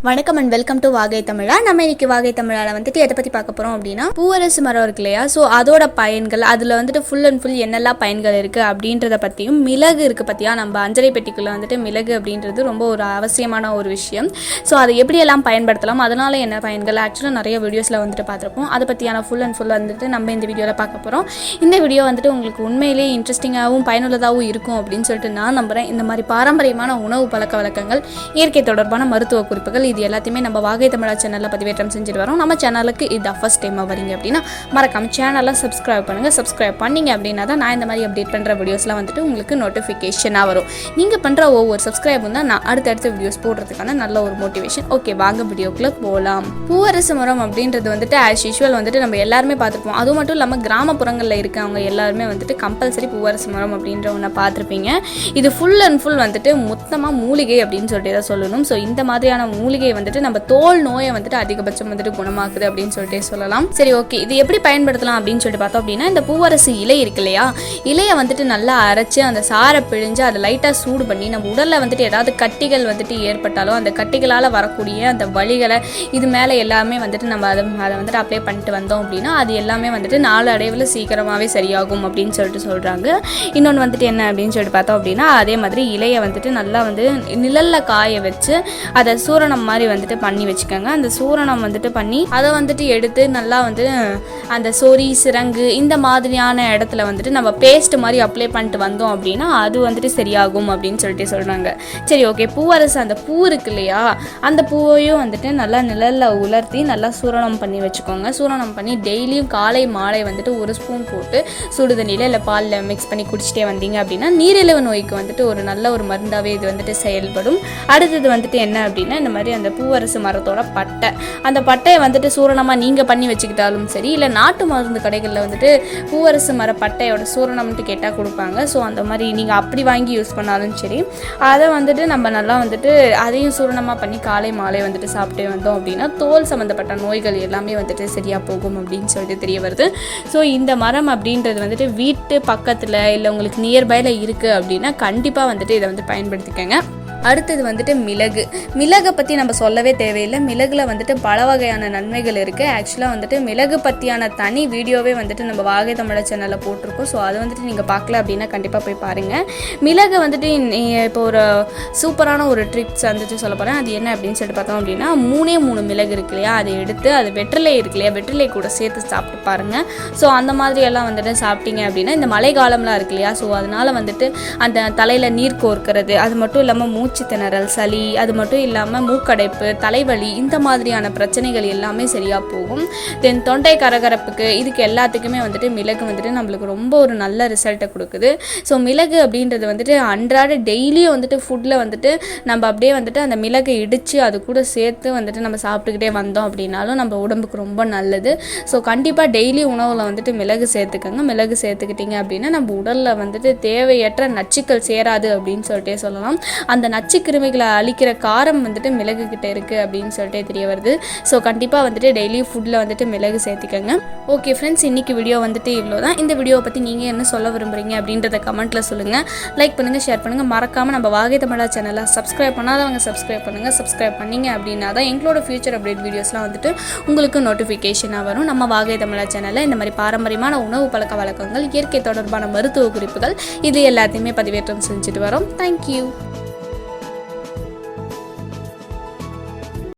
வணக்கம் and welcome to வாகை தமிழா. நம்ம இன்னைக்கு வாகை தமிழால வந்துட்டு எதை பற்றி பார்க்க போகிறோம் அப்படின்னா, பூவரசு மரம் இருக்கு இல்லையா, ஸோ அதோட பயன்கள், அதில் வந்துட்டு ஃபுல் அண்ட் ஃபுல் என்னெல்லாம் பயன்கள் இருக்குது அப்படின்றத பற்றியும், மிளகு இருக்குது பற்றியா, நம்ம அஞ்சரை பெட்டிக்குள்ளே வந்துட்டு மிளகு அப்படின்றது ரொம்ப ஒரு அவசியமான ஒரு விஷயம். ஸோ அதை எப்படியெல்லாம் பயன்படுத்தலாம், அதனால் என்ன பயன்கள், ஆக்சுவலாக நிறைய வீடியோஸில் வந்துட்டு பார்த்துருப்போம். அதை பற்றியான ஃபுல் அண்ட் ஃபுல் வந்துட்டு நம்ம இந்த வீடியோவில் பார்க்க போகிறோம். இந்த வீடியோ வந்துட்டு உங்களுக்கு உண்மையிலேயே இன்ட்ரெஸ்டிங்காகவும் பயனுள்ளதாகவும் இருக்கும் அப்படின்னு சொல்லிட்டு நான் நம்புகிறேன். இந்த மாதிரி பாரம்பரியமான உணவு பழக்க வழக்கங்கள், இயற்கை தொடர்பான மருத்துவ குறிப்புகள், இது எல்லாத்தையுமே நம்ம வாகை தமிழா சேனலில் பதிவேற்றம் செஞ்சுட்டு வரோம். நம்ம சேனலுக்கு இது ஃபர்ஸ்ட் டைமாக வரீங்க அப்படின்னா மறக்காம சேனலாம் சப்ஸ்கிரைப் பண்ணுங்கள். சப்ஸ்கிரைப் பண்ணிங்க அப்படின்னா தான் நான் இந்த மாதிரி அப்டேட் பண்ணுற வீடியோஸ்லாம் வந்துட்டு உங்களுக்கு நோட்டிஃபிகேஷனாக வரும். நீங்கள் பண்ணுற ஒவ்வொரு சப்ஸ்கிரைபும் தான் நான் அடுத்தடுத்த வீடியோஸ் போடுறதுக்கான நல்ல ஒரு மோட்டிவேஷன். ஓகே, வாங்க வீடியோக்குள்ளே போகலாம். பூவரசு மரம் அப்படின்றது வந்துட்டு ஆஸ் யூஷுவல் வந்துட்டு நம்ம எல்லாருமே பார்த்துருப்போம். அது மட்டும் இல்லாமல் கிராமப்புறங்களில் இருக்கவங்க எல்லாருமே வந்துட்டு கம்பல்சரி பூவரசு மரம் அப்படின்ற ஒன்றை பார்த்துருப்பீங்க. இது ஃபுல் அண்ட் ஃபுல் வந்துட்டு மொத்தமாக மூலிகை அப்படின்னு சொல்லிட்டு தான் சொல்லணும். ஸோ இந்த மாதிரியான மூலிகை வந்துட்டு நம்ம தோல் நோயை வந்துட்டு அதிகபட்சம் வந்துட்டு குணமாக்குது அப்படின்னு சொல்லிட்டு சொல்லலாம். சரி, ஓகே, இது எப்படி பயன்படுத்தலாம் அப்படின்னு சொல்லிட்டு பார்த்தோம் அப்படின்னா, இந்த பூவரசு இலை இருக்கு இல்லையா, இலையை வந்துட்டு நல்லா அரைச்சு அந்த சாரை பிழிஞ்சு அதை லைட்டாக சூடு பண்ணி நம்ம உடலில் வந்துட்டு ஏதாவது கட்டிகள் வந்துட்டு ஏற்பட்டாலும் அந்த கட்டிகளால் வரக்கூடிய அந்த வலிகளை இது மேலே எல்லாமே வந்துட்டு நம்ம அதை வந்துட்டு அப்ளை பண்ணிட்டு வந்தோம் அப்படின்னா அது எல்லாமே வந்துட்டு நாலு அடைவில் சீக்கிரமாகவே சரியாகும் அப்படின்னு சொல்லிட்டு சொல்கிறாங்க. இன்னொன்று வந்துட்டு என்ன அப்படின்னு சொல்லிட்டு பார்த்தோம் அப்படின்னா, அதே மாதிரி இலையை வந்துட்டு நல்லா வந்து நிழலில் காய வச்சு அதை சூரணம் மாதிரி வந்துட்டு பண்ணி வச்சுக்கோங்க. அந்த சூரணம் வந்துட்டு பண்ணி அதை வந்துட்டு எடுத்து நல்லா வந்து அந்த சொறி சிரங்கு இந்த மாதிரியான இடத்துல வந்துட்டு நம்ம பேஸ்ட் மாதிரி அப்ளை பண்ணிட்டு வந்தோம் அப்படின்னா அது வந்துட்டு சரியாகும் அப்படின்னு சொல்லிட்டு சொல்கிறாங்க. சரி, ஓகே, பூவரசு அந்த பூ இருக்கு இல்லையா, அந்த பூவையும் வந்துட்டு நல்லா நிழலில் உலர்த்தி நல்லா சூரணம் பண்ணி வச்சுக்கோங்க. சூரணம் பண்ணி டெய்லியும் காலை மாலை வந்துட்டு ஒரு ஸ்பூன் போட்டு சுடுதண்ணியில் இல்லை பாலில் மிக்ஸ் பண்ணி குடிச்சிட்டே வந்தீங்க அப்படின்னா நீரிழிவு நோய்க்கு வந்துட்டு ஒரு நல்ல ஒரு மருந்தாகவே இது வந்துட்டு செயல்படும். அடுத்தது வந்துட்டு என்ன அப்படின்னா, இந்த மாதிரி அந்த பூவரசு மரத்தோட பட்டை, அந்த பட்டையை வந்துட்டு சூரணமாக நீங்கள் பண்ணி வச்சுக்கிட்டாலும் சரி, இல்லை நாட்டு மருந்து கடைகளில் வந்துட்டு பூவரசு மர பட்டையோட சூரணம்ட்டு கேட்டால் கொடுப்பாங்க. ஸோ அந்த மாதிரி நீங்கள் அப்படி வாங்கி யூஸ் பண்ணாலும் சரி, அதை வந்துட்டு நம்ம நல்லா வந்துட்டு அதையும் சூரணமாக பண்ணி காலை மாலை வந்துட்டு சாப்பிட்டே வந்தோம் அப்படின்னா தோல் சம்மந்தப்பட்ட நோய்கள் எல்லாமே வந்துட்டு சரியாக போகும் அப்படின்னு சொல்லிட்டு தெரிய வருது. ஸோ இந்த மரம் அப்படின்றது வந்துட்டு வீட்டு பக்கத்தில் இல்லை உங்களுக்கு நியர்பையில் இருக்குது அப்படின்னா கண்டிப்பாக வந்துட்டு இதை வந்து பயன்படுத்திக்கங்க. அடுத்தது வந்துட்டு மிளகை பற்றி நம்ம சொல்லவே தேவையில்லை. மிளகுல வந்துட்டு பல வகையான நன்மைகள் இருக்குது. ஆக்சுவலாக வந்துட்டு மிளகு பற்றியான தனி வீடியோவே வந்துட்டு நம்ம வாகை தமிழா சேனலில் போட்டிருக்கோம். ஸோ அதை வந்துட்டு நீங்கள் பார்க்கல அப்படின்னா கண்டிப்பாக போய் பாருங்கள். மிளகு வந்துட்டு இப்போ ஒரு சூப்பரான ஒரு ட்ரிக்ஸ் வந்துட்டு சொல்ல போகிறேன். அது என்ன அப்படின்னு சொல்லிட்டு பார்த்தோம் அப்படின்னா, 3 மிளகு இருக்கு இல்லையா, அதை எடுத்து அது வெற்றிலை இருக்கு இல்லையா, வெற்றிலை கூட சேர்த்து சாப்பிட்டு பாருங்கள். ஸோ அந்த மாதிரியெல்லாம் வந்துட்டு சாப்பிட்டீங்க அப்படின்னா இந்த மழை காலம்லாம் இருக்கு இல்லையா, ஸோ அதனால் வந்துட்டு அந்த தலையில் நீர் கோர்க்கிறது, அது மட்டும் இல்லாமல் மூச்சு திணறல், சளி, அது மட்டும் இல்லாமல் மூக்கடைப்பு, தலைவலி, இந்த மாதிரியான பிரச்சனைகள் எல்லாமே சரியாக போகும். தென் தொண்டை கரகரப்புக்கு இதுக்கு எல்லாத்துக்குமே வந்துட்டு மிளகு வந்துட்டு நம்மளுக்கு ரொம்ப ஒரு நல்ல ரிசல்ட்டை கொடுக்குது. ஸோ மிளகு அப்படின்றது வந்துட்டு அன்றாட டெய்லியும் வந்துட்டு ஃபுட்டில் வந்துட்டு நம்ம அப்படியே வந்துட்டு அந்த மிளகை இடித்து அது கூட சேர்த்து வந்துட்டு நம்ம சாப்பிட்டுக்கிட்டே வந்தோம் அப்படின்னாலும் நம்ம உடம்புக்கு ரொம்ப நல்லது. ஸோ கண்டிப்பாக டெய்லி உணவில் வந்துட்டு மிளகு சேர்த்துக்கோங்க. மிளகு சேர்த்துக்கிட்டிங்க அப்படின்னா நம்ம உடலில் வந்துட்டு தேவையற்ற நச்சுக்கள் சேராது அப்படின்னு சொல்லிட்டே சொல்லலாம். அந்த நச்சு கிருமிகளை அழிக்கிற காரம் வந்துட்டு மிளகு கிட்ட இருக்குது அப்படின்னு சொல்லிட்டு தெரிய வருது. ஸோ கண்டிப்பாக வந்துட்டு டெய்லி ஃபுட்டில் வந்துட்டு மிளகு சேர்த்துக்கோங்க. ஓகே ஃப்ரெண்ட்ஸ், இன்றைக்கி வீடியோ வந்துட்டு இவ்வளோ தான். இந்த வீடியோவை பற்றி நீங்கள் என்ன சொல்ல விரும்புகிறீங்க அப்படின்றத கமெண்ட்டில் சொல்லுங்கள். லைக் பண்ணுங்கள், ஷேர் பண்ணுங்கள். மறக்காமல் நம்ம வாகை தமிழா சேனலை சப்ஸ்கிரைப் பண்ணாதவங்க சப்ஸ்கிரைப் பண்ணுங்கள். சப்ஸ்கிரைப் பண்ணிங்க அப்படின்னா தான் எங்களோட ஃபியூச்சர் அப்டேட் வீடியோஸ்லாம் வந்துட்டு உங்களுக்கு நோட்டிஃபிகேஷனாக வரும். நம்ம வாகை தமிழா சேனலில் இந்த மாதிரி பாரம்பரியமான உணவு பழக்க வழக்கங்கள், இயற்கை தொடர்பான மருத்துவ குறிப்புகள், இது எல்லாத்தையுமே பதிவேற்றம் செஞ்சுட்டு வரோம். தேங்க்யூ.